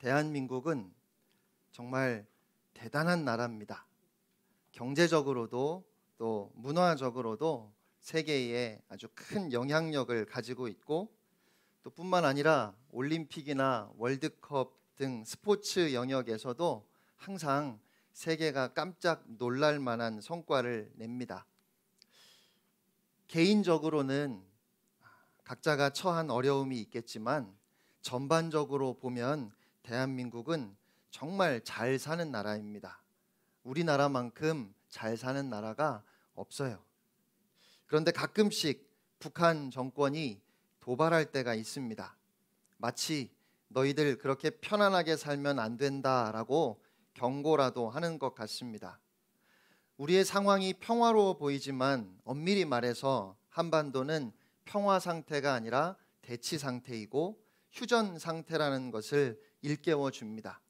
대한민국은 정말 대단한 나라입니다. 경제적으로도 또 문화적으로도 세계에 아주 큰 영향력을 가지고 있고, 또 뿐만 아니라 올림픽이나 월드컵 등 스포츠 영역에서도 항상 세계가 깜짝 놀랄 만한 성과를 냅니다. 개인적으로는 각자가 처한 어려움이 있겠지만 전반적으로 보면 대한민국은 정말 잘 사는 나라입니다. 우리나라만큼 잘 사는 나라가 없어요. 그런데 가끔씩 북한 정권이 도발할 때가 있습니다. 마치 너희들 그렇게 편안하게 살면 안 된다라고 경고라도 하는 것 같습니다. 우리의 상황이 평화로워 보이지만 엄밀히 말해서 한반도는 평화 상태가 아니라 대치 상태이고 휴전 상태라는 것을 일깨워 줍니다.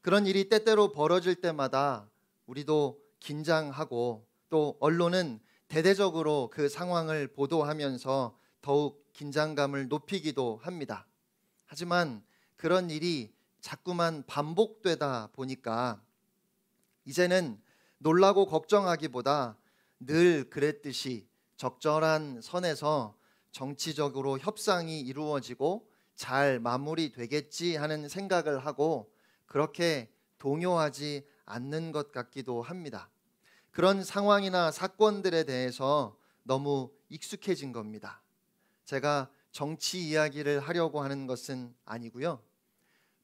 그런 일이 때때로 벌어질 때마다 우리도 긴장하고, 또 언론은 대대적으로 그 상황을 보도하면서 더욱 긴장감을 높이기도 합니다. 하지만 그런 일이 자꾸만 반복되다 보니까 이제는 놀라고 걱정하기보다 늘 그랬듯이 적절한 선에서 정치적으로 협상이 이루어지고 잘 마무리되겠지 하는 생각을 하고 그렇게 동요하지 않는 것 같기도 합니다. 그런 상황이나 사건들에 대해서 너무 익숙해진 겁니다. 제가 정치 이야기를 하려고 하는 것은 아니고요.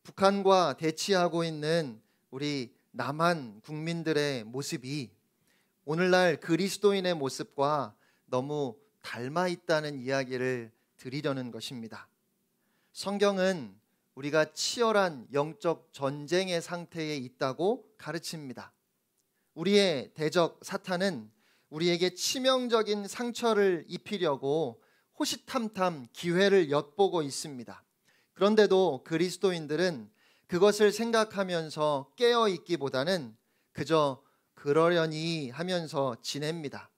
북한과 대치하고 있는 우리 남한 국민들의 모습이 오늘날 그리스도인의 모습과 너무 닮아 있다는 이야기를 드리려는 것입니다. 성경은 우리가 치열한 영적 전쟁의 상태에 있다고 가르칩니다. 우리의 대적 사탄은 우리에게 치명적인 상처를 입히려고 호시탐탐 기회를 엿보고 있습니다. 그런데도 그리스도인들은 그것을 생각하면서 깨어 있기보다는 그저 그러려니 하면서 지냅니다.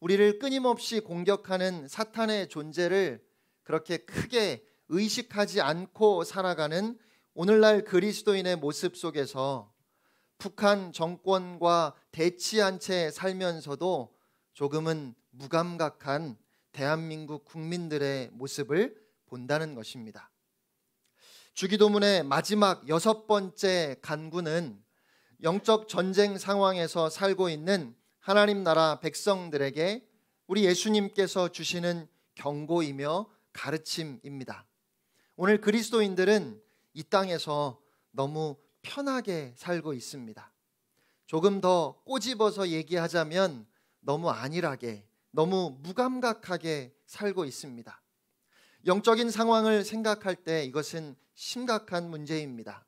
우리를 끊임없이 공격하는 사탄의 존재를 그렇게 크게 의식하지 않고 살아가는 오늘날 그리스도인의 모습 속에서 북한 정권과 대치한 채 살면서도 조금은 무감각한 대한민국 국민들의 모습을 본다는 것입니다. 주기도문의 마지막 6번째 간구는 영적 전쟁 상황에서 살고 있는 하나님 나라 백성들에게 우리 예수님께서 주시는 경고이며 가르침입니다. 오늘 그리스도인들은 이 땅에서 너무 편하게 살고 있습니다. 조금 더 꼬집어서 얘기하자면 너무 안일하게, 너무 무감각하게 살고 있습니다. 영적인 상황을 생각할 때 이것은 심각한 문제입니다.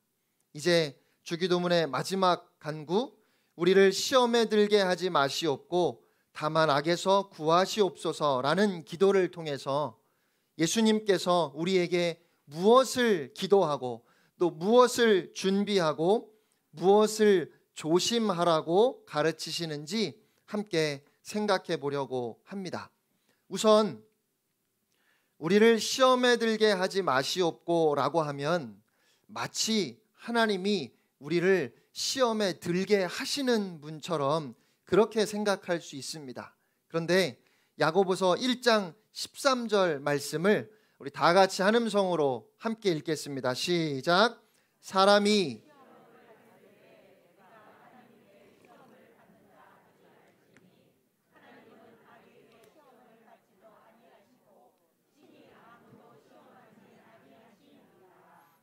이제 주기도문의 마지막 간구, 우리를 시험에 들게 하지 마시옵고 다만 악에서 구하시옵소서라는 기도를 통해서 예수님께서 우리에게 무엇을 기도하고 또 무엇을 준비하고 무엇을 조심하라고 가르치시는지 함께 생각해 보려고 합니다. 우선 우리를 시험에 들게 하지 마시옵고 라고 하면 마치 하나님이 우리를 시험에 들게 하시는 분처럼 그렇게 생각할 수 있습니다. 그런데 야고보서 1장 13절 말씀을 우리 다 같이 한 음성으로 함께 읽겠습니다. 시작. 사람이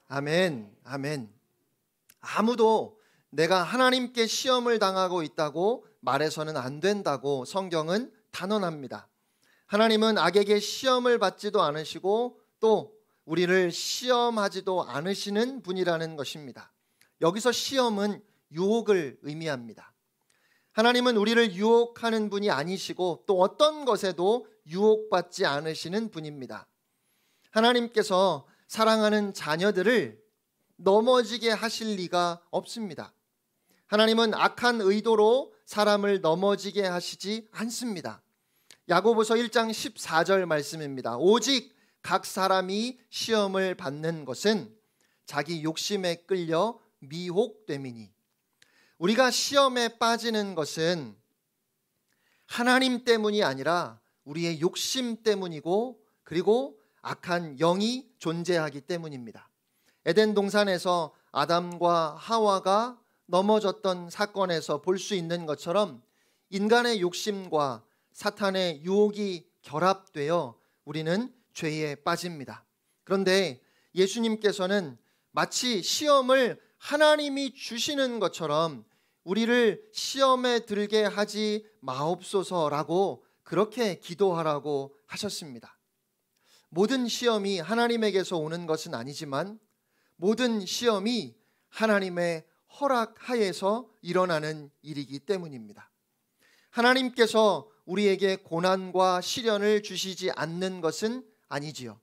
아멘, 아멘. 아무도 내가 하나님께 시험을 당하고 있다고 말해서는 안 된다고 성경은 단언합니다. 하나님은 악에게 시험을 받지도 않으시고 또 우리를 시험하지도 않으시는 분이라는 것입니다. 여기서 시험은 유혹을 의미합니다. 하나님은 우리를 유혹하는 분이 아니시고 또 어떤 것에도 유혹받지 않으시는 분입니다. 하나님께서 사랑하는 자녀들을 넘어지게 하실 리가 없습니다. 하나님은 악한 의도로 사람을 넘어지게 하시지 않습니다. 야고보서 1장 14절 말씀입니다. 오직 각 사람이 시험을 받는 것은 자기 욕심에 끌려 미혹됨이니. 우리가 시험에 빠지는 것은 하나님 때문이 아니라 우리의 욕심 때문이고, 그리고 악한 영이 존재하기 때문입니다. 에덴 동산에서 아담과 하와가 넘어졌던 사건에서 볼 수 있는 것처럼 인간의 욕심과 사탄의 유혹이 결합되어 우리는 죄에 빠집니다. 그런데 예수님께서는 마치 시험을 하나님이 주시는 것처럼 우리를 시험에 들게 하지 마옵소서라고 그렇게 기도하라고 하셨습니다. 모든 시험이 하나님에게서 오는 것은 아니지만 모든 시험이 하나님의 허락하에서 일어나는 일이기 때문입니다. 하나님께서 우리에게 고난과 시련을 주시지 않는 것은 아니지요.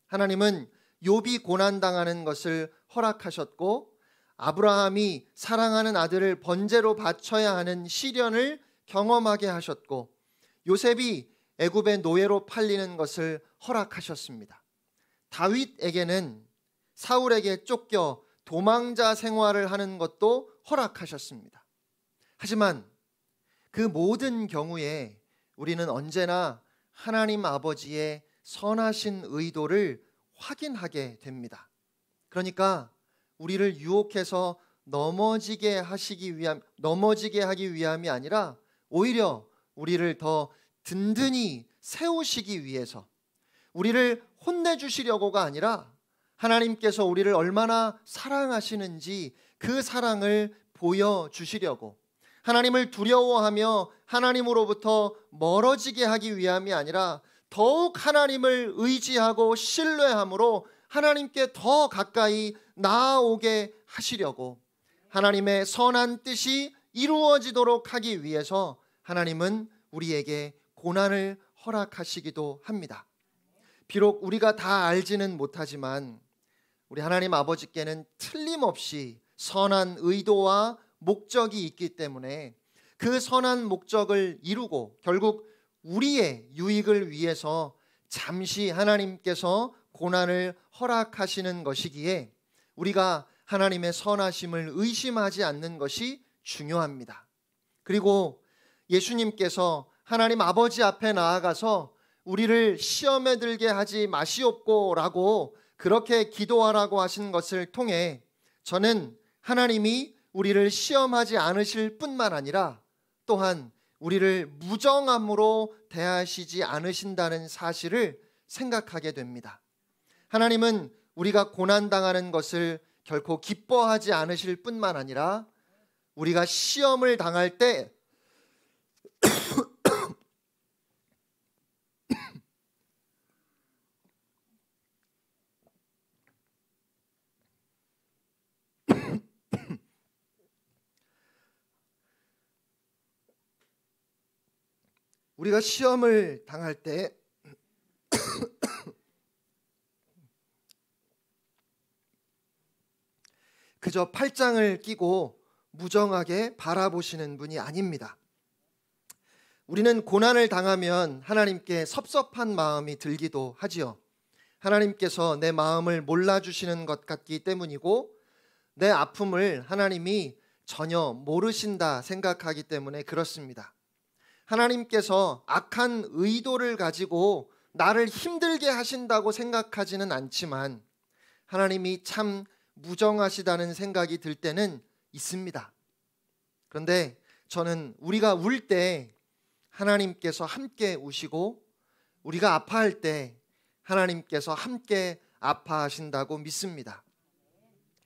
하나님은 욥이 고난당하는 것을 허락하셨고, 아브라함이 사랑하는 아들을 번제로 바쳐야 하는 시련을 경험하게 하셨고, 요셉이 애굽의 노예로 팔리는 것을 허락하셨습니다. 다윗에게는 사울에게 쫓겨 도망자 생활을 하는 것도 허락하셨습니다. 하지만 그 모든 경우에 우리는 언제나 하나님 아버지의 선하신 의도를 확인하게 됩니다. 그러니까 우리를 유혹해서 넘어지게 하기 위함이 아니라 오히려 우리를 더 든든히 세우시기 위해서, 우리를 혼내주시려고가 아니라 하나님께서 우리를 얼마나 사랑하시는지 그 사랑을 보여주시려고, 하나님을 두려워하며 하나님으로부터 멀어지게 하기 위함이 아니라 더욱 하나님을 의지하고 신뢰함으로 하나님께 더 가까이 나아오게 하시려고, 하나님의 선한 뜻이 이루어지도록 하기 위해서 하나님은 우리에게 고난을 허락하시기도 합니다. 비록 우리가 다 알지는 못하지만 우리 하나님 아버지께는 틀림없이 선한 의도와 목적이 있기 때문에 그 선한 목적을 이루고 결국 우리의 유익을 위해서 잠시 하나님께서 고난을 허락하시는 것이기에 우리가 하나님의 선하심을 의심하지 않는 것이 중요합니다. 그리고 예수님께서 하나님 아버지 앞에 나아가서 우리를 시험에 들게 하지 마시옵고라고 그렇게 기도하라고 하신 것을 통해 저는 하나님이 우리를 시험하지 않으실 뿐만 아니라 또한 우리를 무정함으로 대하시지 않으신다는 사실을 생각하게 됩니다. 하나님은 우리가 고난당하는 것을 결코 기뻐하지 않으실 뿐만 아니라 우리가 시험을 당할 때 우리가 시험을 당할 때 그저 팔짱을 끼고 무정하게 바라보시는 분이 아닙니다. 우리는 고난을 당하면 하나님께 섭섭한 마음이 들기도 하지요. 하나님께서 내 마음을 몰라주시는 것 같기 때문이고 내 아픔을 하나님이 전혀 모르신다 생각하기 때문에 그렇습니다. 하나님께서 악한 의도를 가지고 나를 힘들게 하신다고 생각하지는 않지만 하나님이 참 무정하시다는 생각이 들 때는 있습니다. 그런데 저는 우리가 울 때 하나님께서 함께 우시고 우리가 아파할 때 하나님께서 함께 아파하신다고 믿습니다.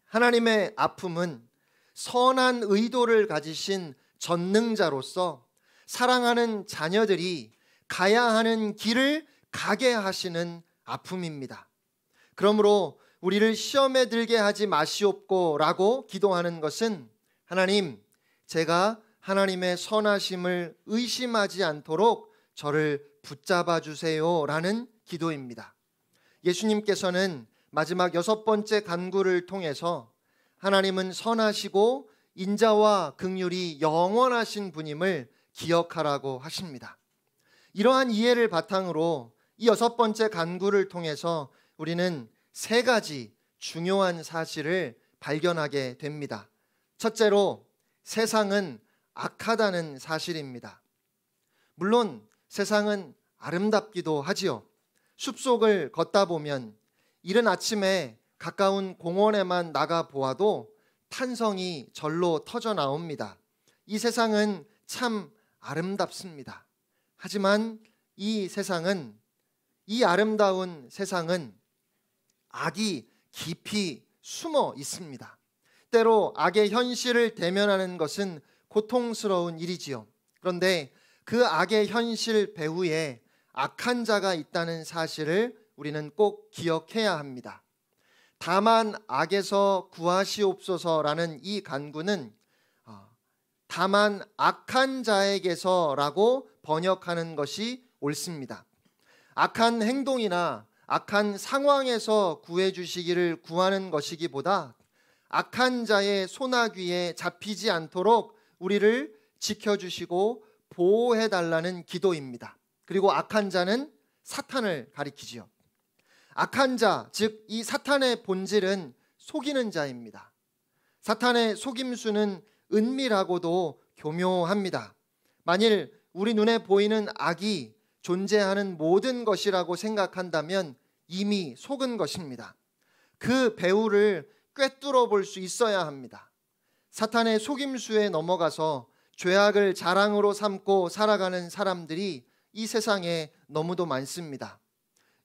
하나님의 아픔은 선한 의도를 가지신 전능자로서 사랑하는 자녀들이 가야 하는 길을 가게 하시는 아픔입니다. 그러므로 우리를 시험에 들게 하지 마시옵고라고 기도하는 것은 하나님, 제가 하나님의 선하심을 의심하지 않도록 저를 붙잡아 주세요라는 기도입니다. 예수님께서는 마지막 6번째 간구를 통해서 하나님은 선하시고 인자와 긍휼이 영원하신 분임을 기억하라고 하십니다. 이러한 이해를 바탕으로 이 6번째 간구를 통해서 우리는 3가지 중요한 사실을 발견하게 됩니다. 첫째로 세상은 악하다는 사실입니다. 물론 세상은 아름답기도 하지요. 숲속을 걷다 보면 이른 아침에 가까운 공원에만 나가 보아도 탄성이 절로 터져 나옵니다. 이 세상은 참 아름답습니다. 하지만 이 아름다운 세상은 악이 깊이 숨어 있습니다. 때로 악의 현실을 대면하는 것은 고통스러운 일이지요. 그런데 그 악의 현실 배후에 악한 자가 있다는 사실을 우리는 꼭 기억해야 합니다. 다만 악에서 구하시옵소서라는 이 간구는 다만 악한 자에게서라고 번역하는 것이 옳습니다. 악한 행동이나 악한 상황에서 구해주시기를 구하는 것이기보다 악한 자의 소나귀에 잡히지 않도록 우리를 지켜주시고 보호해달라는 기도입니다. 그리고 악한 자는 사탄을 가리키지요. 악한 자, 즉 이 사탄의 본질은 속이는 자입니다. 사탄의 속임수는 은밀하고도 교묘합니다. 만일 우리 눈에 보이는 악이 존재하는 모든 것이라고 생각한다면 이미 속은 것입니다. 그 배후를 꿰뚫어 볼 수 있어야 합니다. 사탄의 속임수에 넘어가서 죄악을 자랑으로 삼고 살아가는 사람들이 이 세상에 너무도 많습니다.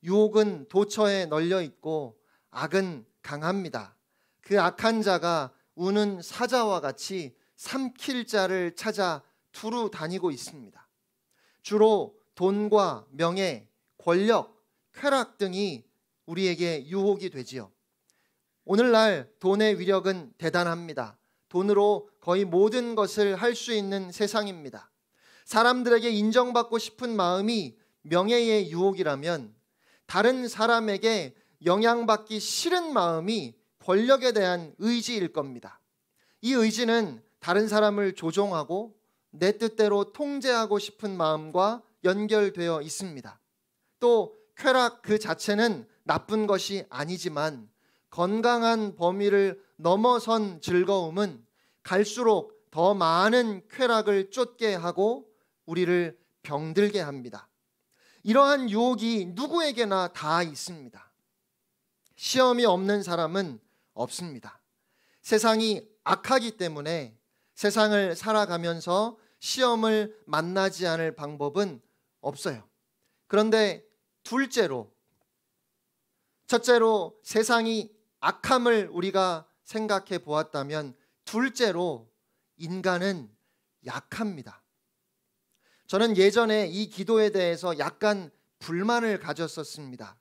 유혹은 도처에 널려 있고 악은 강합니다. 그 악한 자가 우는 사자와 같이 삼킬 자를 찾아 두루 다니고 있습니다. 주로 돈과 명예, 권력, 쾌락 등이 우리에게 유혹이 되지요. 오늘날 돈의 위력은 대단합니다. 돈으로 거의 모든 것을 할 수 있는 세상입니다. 사람들에게 인정받고 싶은 마음이 명예의 유혹이라면 다른 사람에게 영향받기 싫은 마음이 권력에 대한 의지일 겁니다. 이 의지는 다른 사람을 조종하고 내 뜻대로 통제하고 싶은 마음과 연결되어 있습니다. 또 쾌락 그 자체는 나쁜 것이 아니지만 건강한 범위를 넘어선 즐거움은 갈수록 더 많은 쾌락을 쫓게 하고 우리를 병들게 합니다. 이러한 유혹이 누구에게나 다 있습니다. 시험이 없는 사람은 없습니다. 세상이 악하기 때문에 세상을 살아가면서 시험을 만나지 않을 방법은 없어요. 그런데 첫째로 세상이 악함을 우리가 생각해 보았다면 둘째로 인간은 약합니다. 저는 예전에 이 기도에 대해서 약간 불만을 가졌었습니다.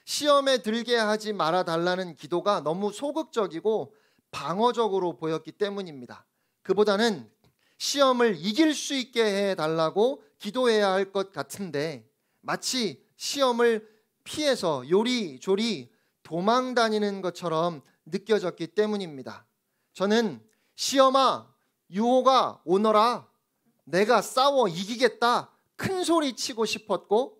시험에 들게 하지 말아 달라는 기도가 너무 소극적이고 방어적으로 보였기 때문입니다. 그보다는 시험을 이길 수 있게 해달라고 기도해야 할 것 같은데 마치 시험을 피해서 요리조리 도망 다니는 것처럼 느껴졌기 때문입니다. 저는 시험아, 유혹아 오너라, 내가 싸워 이기겠다 큰 소리 치고 싶었고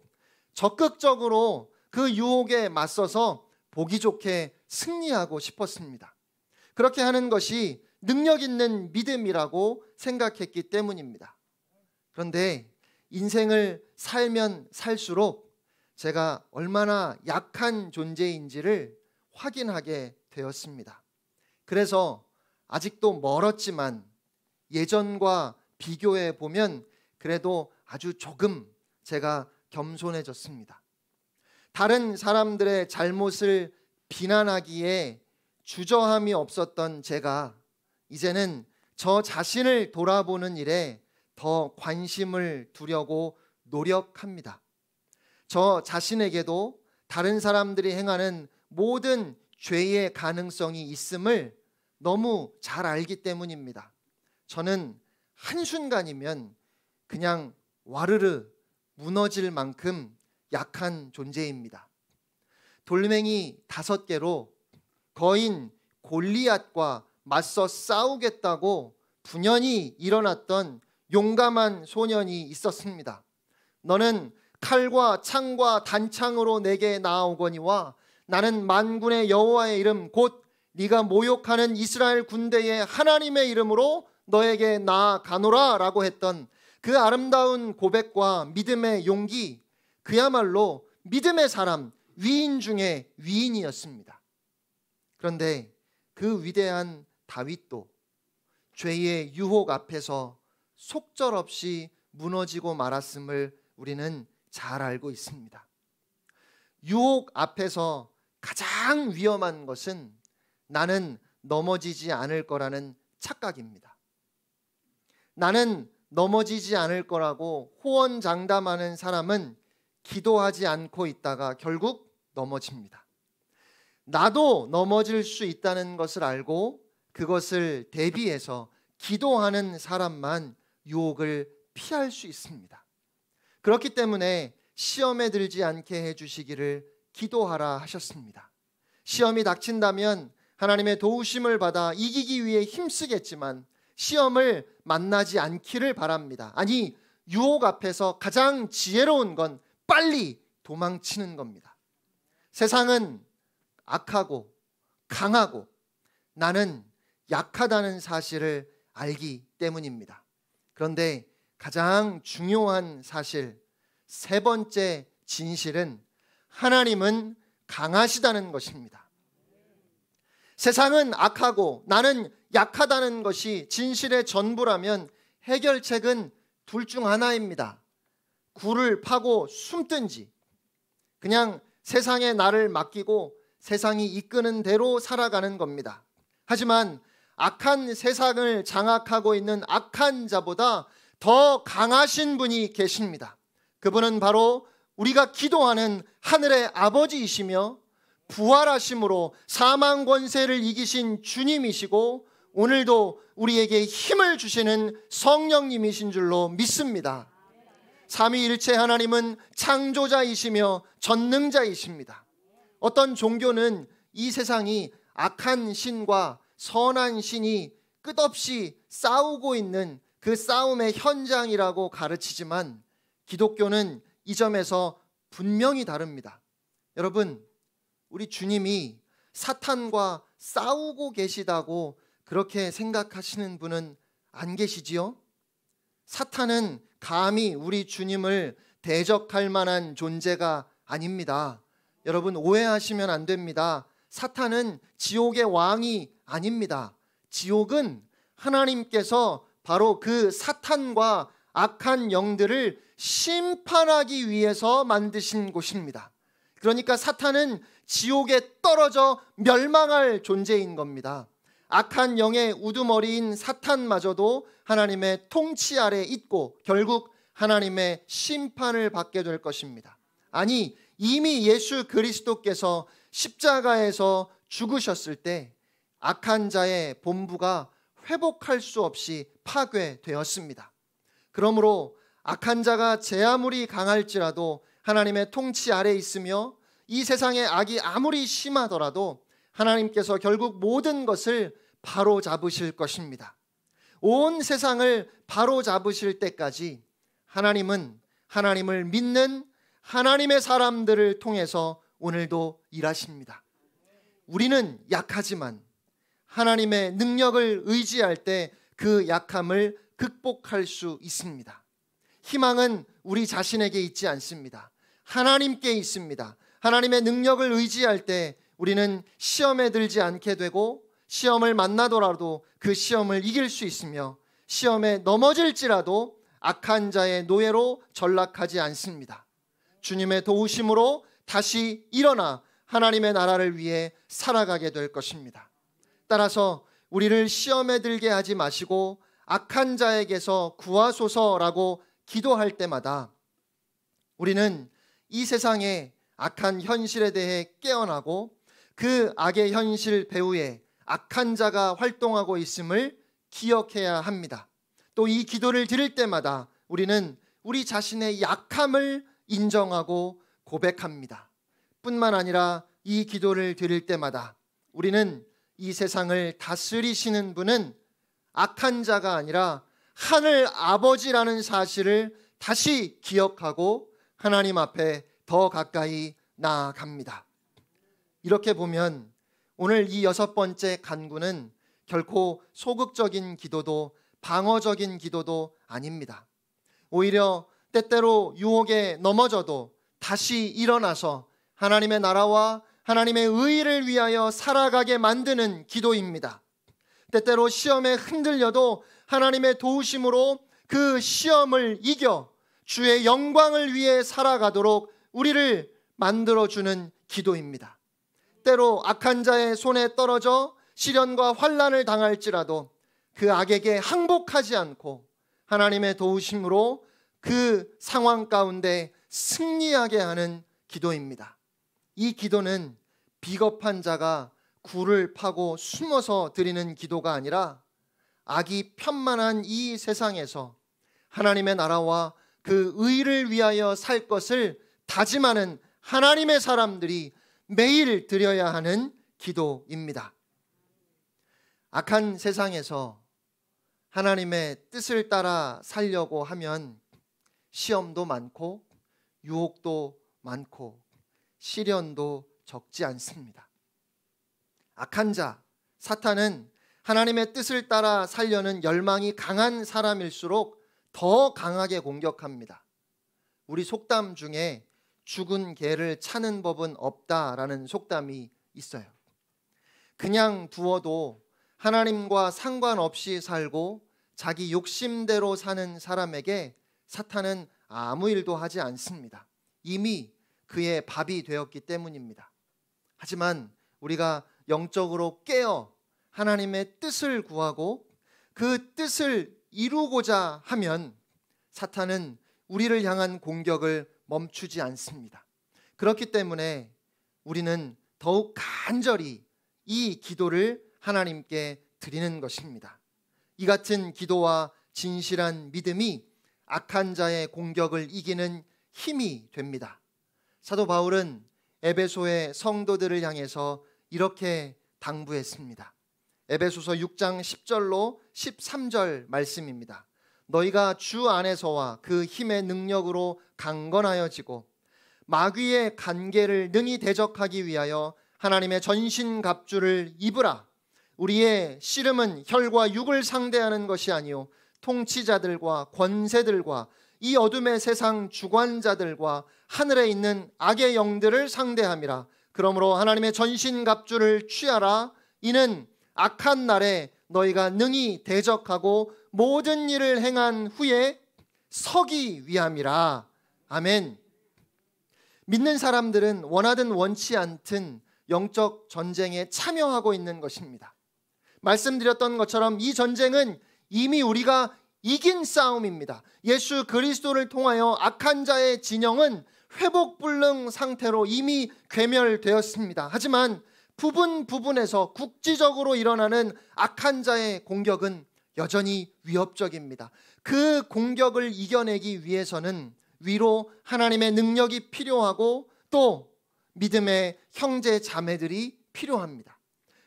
적극적으로 그 유혹에 맞서서 보기 좋게 승리하고 싶었습니다. 그렇게 하는 것이 능력 있는 믿음이라고 생각했기 때문입니다. 그런데 인생을 살면 살수록 제가 얼마나 약한 존재인지를 확인하게 되었습니다. 그래서 아직도 멀었지만 예전과 비교해 보면 그래도 아주 조금 제가 겸손해졌습니다. 다른 사람들의 잘못을 비난하기에 주저함이 없었던 제가 이제는 저 자신을 돌아보는 일에 더 관심을 두려고 노력합니다. 저 자신에게도 다른 사람들이 행하는 모든 죄의 가능성이 있음을 너무 잘 알기 때문입니다. 저는 한순간이면 그냥 와르르 무너질 만큼 약한 존재입니다. 돌멩이 5개로 거인 골리앗과 맞서 싸우겠다고 분연히 일어났던 용감한 소년이 있었습니다. 너는 칼과 창과 단창으로 내게 나아오거니와 나는 만군의 여호와의 이름 곧 네가 모욕하는 이스라엘 군대의 하나님의 이름으로 너에게 나아가노라 라고 했던 그 아름다운 고백과 믿음의 용기, 그야말로 믿음의 사람, 위인 중에 위인이었습니다. 그런데 그 위대한 다윗도 죄의 유혹 앞에서 속절없이 무너지고 말았음을 우리는 잘 알고 있습니다. 유혹 앞에서 가장 위험한 것은 나는 넘어지지 않을 거라는 착각입니다. 나는 넘어지지 않을 거라고 호언장담하는 사람은 기도하지 않고 있다가 결국 넘어집니다. 나도 넘어질 수 있다는 것을 알고 그것을 대비해서 기도하는 사람만 유혹을 피할 수 있습니다. 그렇기 때문에 시험에 들지 않게 해주시기를 기도하라 하셨습니다. 시험이 닥친다면 하나님의 도우심을 받아 이기기 위해 힘쓰겠지만 시험을 만나지 않기를 바랍니다. 아니, 유혹 앞에서 가장 지혜로운 건 빨리 도망치는 겁니다. 세상은 악하고 강하고 나는 약하다는 사실을 알기 때문입니다. 그런데 가장 중요한 사실, 세 번째 진실은 하나님은 강하시다는 것입니다. 세상은 악하고 나는 약하다는 것이 진실의 전부라면 해결책은 둘 중 하나입니다. 굴을 파고 숨든지, 그냥 세상에 나를 맡기고 세상이 이끄는 대로 살아가는 겁니다. 하지만 악한 세상을 장악하고 있는 악한 자보다 더 강하신 분이 계십니다. 그분은 바로 우리가 기도하는 하늘의 아버지이시며 부활하심으로 사망 권세를 이기신 주님이시고 오늘도 우리에게 힘을 주시는 성령님이신 줄로 믿습니다. 삼위일체 하나님은 창조자이시며 전능자이십니다. 어떤 종교는 이 세상이 악한 신과 선한 신이 끝없이 싸우고 있는 그 싸움의 현장이라고 가르치지만 기독교는 이 점에서 분명히 다릅니다. 여러분, 우리 주님이 사탄과 싸우고 계시다고 그렇게 생각하시는 분은 안 계시지요? 사탄은 감히 우리 주님을 대적할 만한 존재가 아닙니다. 여러분, 오해하시면 안 됩니다. 사탄은 지옥의 왕이 아닙니다. 지옥은 하나님께서 바로 그 사탄과 악한 영들을 심판하기 위해서 만드신 곳입니다. 그러니까 사탄은 지옥에 떨어져 멸망할 존재인 겁니다. 악한 영의 우두머리인 사탄마저도 하나님의 통치 아래 있고 결국 하나님의 심판을 받게 될 것입니다. 아니, 이미 예수 그리스도께서 십자가에서 죽으셨을 때 악한 자의 본부가 회복할 수 없이 파괴되었습니다. 그러므로 악한 자가 제 아무리 강할지라도 하나님의 통치 아래 있으며 이 세상의 악이 아무리 심하더라도 하나님께서 결국 모든 것을 바로 잡으실 것입니다. 온 세상을 바로 잡으실 때까지 하나님은 하나님을 믿는 하나님의 사람들을 통해서 오늘도 일하십니다. 우리는 약하지만 하나님의 능력을 의지할 때 그 약함을 극복할 수 있습니다. 희망은 우리 자신에게 있지 않습니다. 하나님께 있습니다. 하나님의 능력을 의지할 때 우리는 시험에 들지 않게 되고 시험을 만나더라도 그 시험을 이길 수 있으며 시험에 넘어질지라도 악한 자의 노예로 전락하지 않습니다. 주님의 도우심으로 다시 일어나 하나님의 나라를 위해 살아가게 될 것입니다. 따라서 우리를 시험에 들게 하지 마시고 악한 자에게서 구하소서라고 기도할 때마다 우리는 이 세상의 악한 현실에 대해 깨어나고 그 악의 현실 배후에 악한 자가 활동하고 있음을 기억해야 합니다. 또 이 기도를 드릴 때마다 우리는 우리 자신의 약함을 인정하고 고백합니다. 뿐만 아니라 이 기도를 드릴 때마다 우리는 이 세상을 다스리시는 분은 악한 자가 아니라 하늘 아버지라는 사실을 다시 기억하고 하나님 앞에 더 가까이 나아갑니다. 이렇게 보면 오늘 이 6번째 간구는 결코 소극적인 기도도 방어적인 기도도 아닙니다. 오히려 때때로 유혹에 넘어져도 다시 일어나서 하나님의 나라와 하나님의 의를 위하여 살아가게 만드는 기도입니다. 때때로 시험에 흔들려도 하나님의 도우심으로 그 시험을 이겨 주의 영광을 위해 살아가도록 우리를 만들어주는 기도입니다. 때로 악한 자의 손에 떨어져 시련과 환난을 당할지라도 그 악에게 항복하지 않고 하나님의 도우심으로 그 상황 가운데 승리하게 하는 기도입니다. 이 기도는 비겁한 자가 굴을 파고 숨어서 드리는 기도가 아니라 악이 편만한 이 세상에서 하나님의 나라와 그 의를 위하여 살 것을 다짐하는 하나님의 사람들이 매일 드려야 하는 기도입니다. 악한 세상에서 하나님의 뜻을 따라 살려고 하면 시험도 많고 유혹도 많고 시련도 적지 않습니다. 악한 자, 사탄은 하나님의 뜻을 따라 살려는 열망이 강한 사람일수록 더 강하게 공격합니다. 우리 속담 중에 죽은 개를 차는 법은 없다라는 속담이 있어요. 그냥 두어도 하나님과 상관없이 살고 자기 욕심대로 사는 사람에게 사탄은 아무 일도 하지 않습니다. 이미 그의 밥이 되었기 때문입니다. 하지만 우리가 영적으로 깨어 하나님의 뜻을 구하고 그 뜻을 이루고자 하면 사탄은 우리를 향한 공격을 멈추지 않습니다. 그렇기 때문에 우리는 더욱 간절히 이 기도를 하나님께 드리는 것입니다. 이 같은 기도와 진실한 믿음이 악한 자의 공격을 이기는 힘이 됩니다. 사도 바울은 에베소의 성도들을 향해서 이렇게 당부했습니다. 에베소서 6장 10절로 13절 말씀입니다. 너희가 주 안에서와 그 힘의 능력으로 강건하여지고 마귀의 간계를 능히 대적하기 위하여 하나님의 전신갑주를 입으라. 우리의 씨름은 혈과 육을 상대하는 것이 아니요 통치자들과 권세들과 이 어둠의 세상 주관자들과 하늘에 있는 악의 영들을 상대함이라. 그러므로 하나님의 전신갑주를 취하라. 이는 악한 날에 너희가 능히 대적하고 모든 일을 행한 후에 서기 위함이라. 아멘. 믿는 사람들은 원하든 원치 않든 영적 전쟁에 참여하고 있는 것입니다. 말씀드렸던 것처럼 이 전쟁은 이미 우리가 이긴 싸움입니다. 예수 그리스도를 통하여 악한 자의 진영은 회복불능 상태로 이미 괴멸되었습니다. 하지만 부분에서 국지적으로 일어나는 악한 자의 공격은 여전히 위협적입니다. 그 공격을 이겨내기 위해서는 위로 하나님의 능력이 필요하고 또 믿음의 형제 자매들이 필요합니다.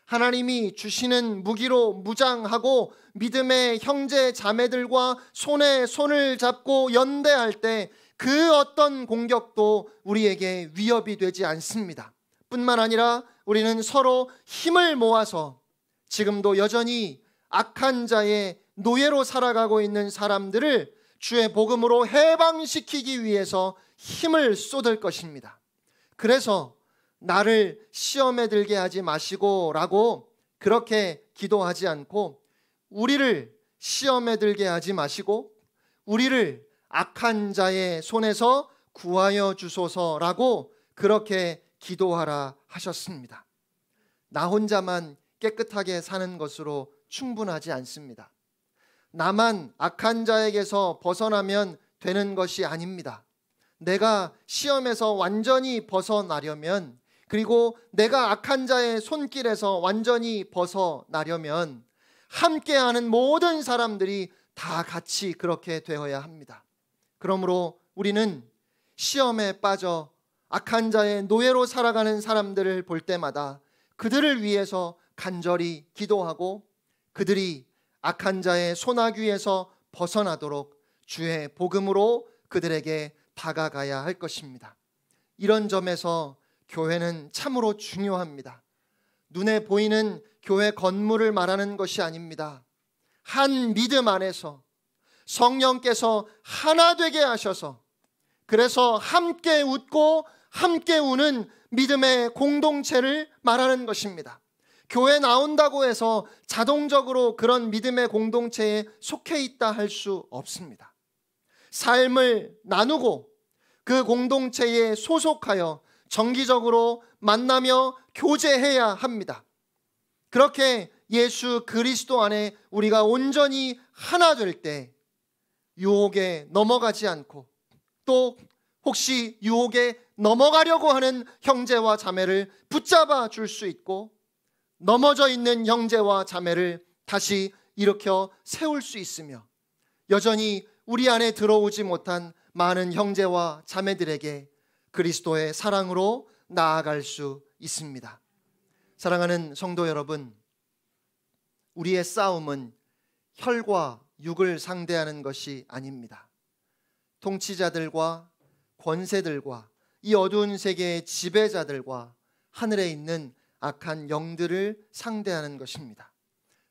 하나님이 주시는 무기로 무장하고 믿음의 형제 자매들과 손에 손을 잡고 연대할 때 그 어떤 공격도 우리에게 위협이 되지 않습니다. 뿐만 아니라 우리는 서로 힘을 모아서 지금도 여전히 악한 자의 노예로 살아가고 있는 사람들을 주의 복음으로 해방시키기 위해서 힘을 쏟을 것입니다. 그래서 나를 시험에 들게 하지 마시고 라고 그렇게 기도하지 않고 우리를 시험에 들게 하지 마시고 우리를 악한 자의 손에서 구하여 주소서라고 그렇게 기도하라 하셨습니다. 나 혼자만 깨끗하게 사는 것으로 충분하지 않습니다. 나만 악한 자에게서 벗어나면 되는 것이 아닙니다. 내가 시험에서 완전히 벗어나려면 그리고 내가 악한 자의 손길에서 완전히 벗어나려면 함께하는 모든 사람들이 다 같이 그렇게 되어야 합니다. 그러므로 우리는 시험에 빠져 악한 자의 노예로 살아가는 사람들을 볼 때마다 그들을 위해서 간절히 기도하고 그들이 악한 자의 소나귀에서 벗어나도록 주의 복음으로 그들에게 다가가야 할 것입니다. 이런 점에서 교회는 참으로 중요합니다. 눈에 보이는 교회 건물을 말하는 것이 아닙니다. 한 믿음 안에서 성령께서 하나 되게 하셔서, 그래서 함께 웃고 함께 우는 믿음의 공동체를 말하는 것입니다. 교회 나온다고 해서 자동적으로 그런 믿음의 공동체에 속해 있다 할 수 없습니다. 삶을 나누고 그 공동체에 소속하여 정기적으로 만나며 교제해야 합니다. 그렇게 예수 그리스도 안에 우리가 온전히 하나 될 때 유혹에 넘어가지 않고, 또 혹시 유혹에 넘어가려고 하는 형제와 자매를 붙잡아 줄 수 있고, 넘어져 있는 형제와 자매를 다시 일으켜 세울 수 있으며, 여전히 우리 안에 들어오지 못한 많은 형제와 자매들에게 그리스도의 사랑으로 나아갈 수 있습니다. 사랑하는 성도 여러분, 우리의 싸움은 혈과 육을 상대하는 것이 아닙니다. 통치자들과 권세들과 이 어두운 세계의 지배자들과 하늘에 있는 악한 영들을 상대하는 것입니다.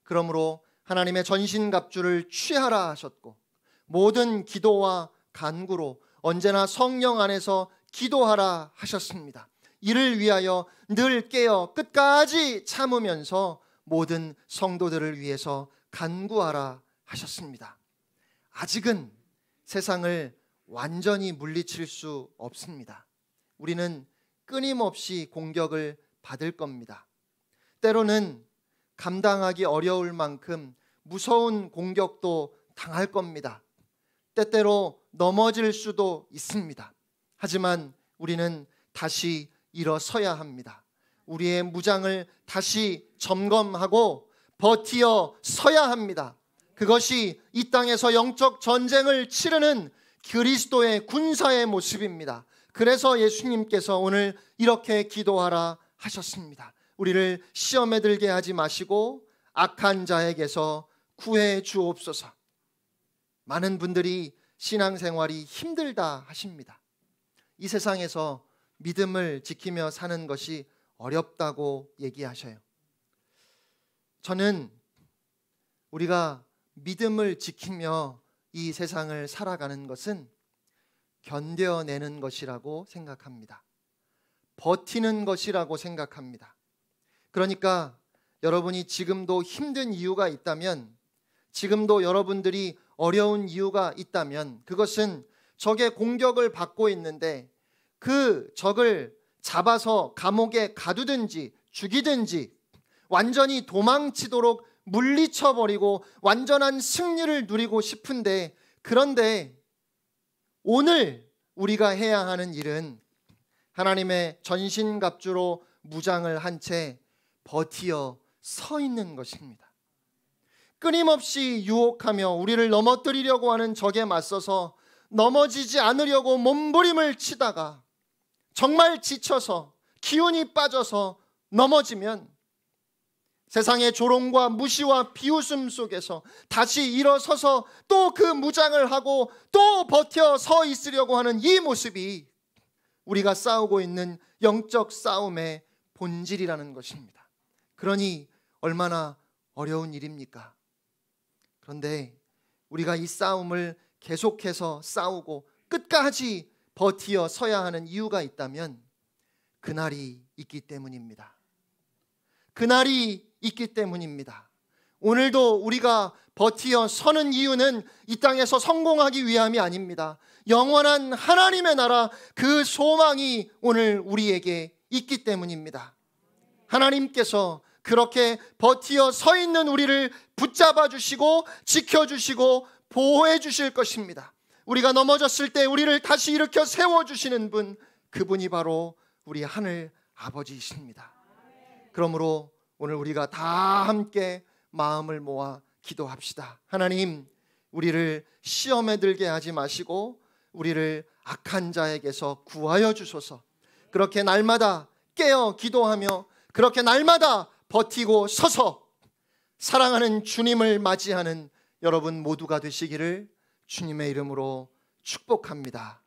그러므로 하나님의 전신갑주를 취하라 하셨고, 모든 기도와 간구로 언제나 성령 안에서 기도하라 하셨습니다. 이를 위하여 늘 깨어 끝까지 참으면서 모든 성도들을 위해서 간구하라 하셨습니다. 아직은 세상을 완전히 물리칠 수 없습니다. 우리는 끊임없이 공격을 받을 겁니다. 때로는 감당하기 어려울 만큼 무서운 공격도 당할 겁니다. 때때로 넘어질 수도 있습니다. 하지만 우리는 다시 일어서야 합니다. 우리의 무장을 다시 점검하고 버티어 서야 합니다. 그것이 이 땅에서 영적 전쟁을 치르는 그리스도의 군사의 모습입니다. 그래서 예수님께서 오늘 이렇게 기도하라 하셨습니다. 우리를 시험에 들게 하지 마시고 악한 자에게서 구해 주옵소서. 많은 분들이 신앙생활이 힘들다 하십니다. 이 세상에서 믿음을 지키며 사는 것이 어렵다고 얘기하셔요. 저는 우리가 믿음을 지키며 이 세상을 살아가는 것은 견뎌내는 것이라고 생각합니다. 버티는 것이라고 생각합니다. 그러니까 여러분이 지금도 힘든 이유가 있다면, 지금도 여러분들이 어려운 이유가 있다면, 그것은 적의 공격을 받고 있는데 그 적을 잡아서 감옥에 가두든지 죽이든지 완전히 도망치도록 물리쳐버리고 완전한 승리를 누리고 싶은데, 그런데 오늘 우리가 해야 하는 일은 하나님의 전신갑주로 무장을 한 채 버티어 서 있는 것입니다. 끊임없이 유혹하며 우리를 넘어뜨리려고 하는 적에 맞서서 넘어지지 않으려고 몸부림을 치다가 정말 지쳐서 기운이 빠져서 넘어지면 세상의 조롱과 무시와 비웃음 속에서 다시 일어서서 또 그 무장을 하고 또 버텨 서 있으려고 하는 이 모습이 우리가 싸우고 있는 영적 싸움의 본질이라는 것입니다. 그러니 얼마나 어려운 일입니까? 그런데 우리가 이 싸움을 계속해서 싸우고 끝까지 버티어 서야 하는 이유가 있다면 그날이 있기 때문입니다. 그날이 있기 때문입니다. 오늘도 우리가 버티어 서는 이유는 이 땅에서 성공하기 위함이 아닙니다. 영원한 하나님의 나라, 그 소망이 오늘 우리에게 있기 때문입니다. 하나님께서 그렇게 버티어 서 있는 우리를 붙잡아 주시고 지켜주시고 보호해 주실 것입니다. 우리가 넘어졌을 때 우리를 다시 일으켜 세워주시는 분, 그분이 바로 우리 하늘 아버지이십니다. 그러므로 오늘 우리가 다 함께 마음을 모아 기도합시다. 하나님, 우리를 시험에 들게 하지 마시고 우리를 악한 자에게서 구하여 주소서. 그렇게 날마다 깨어 기도하며 그렇게 날마다 버티고 서서 사랑하는 주님을 맞이하는 여러분 모두가 되시기를 주님의 이름으로 축복합니다.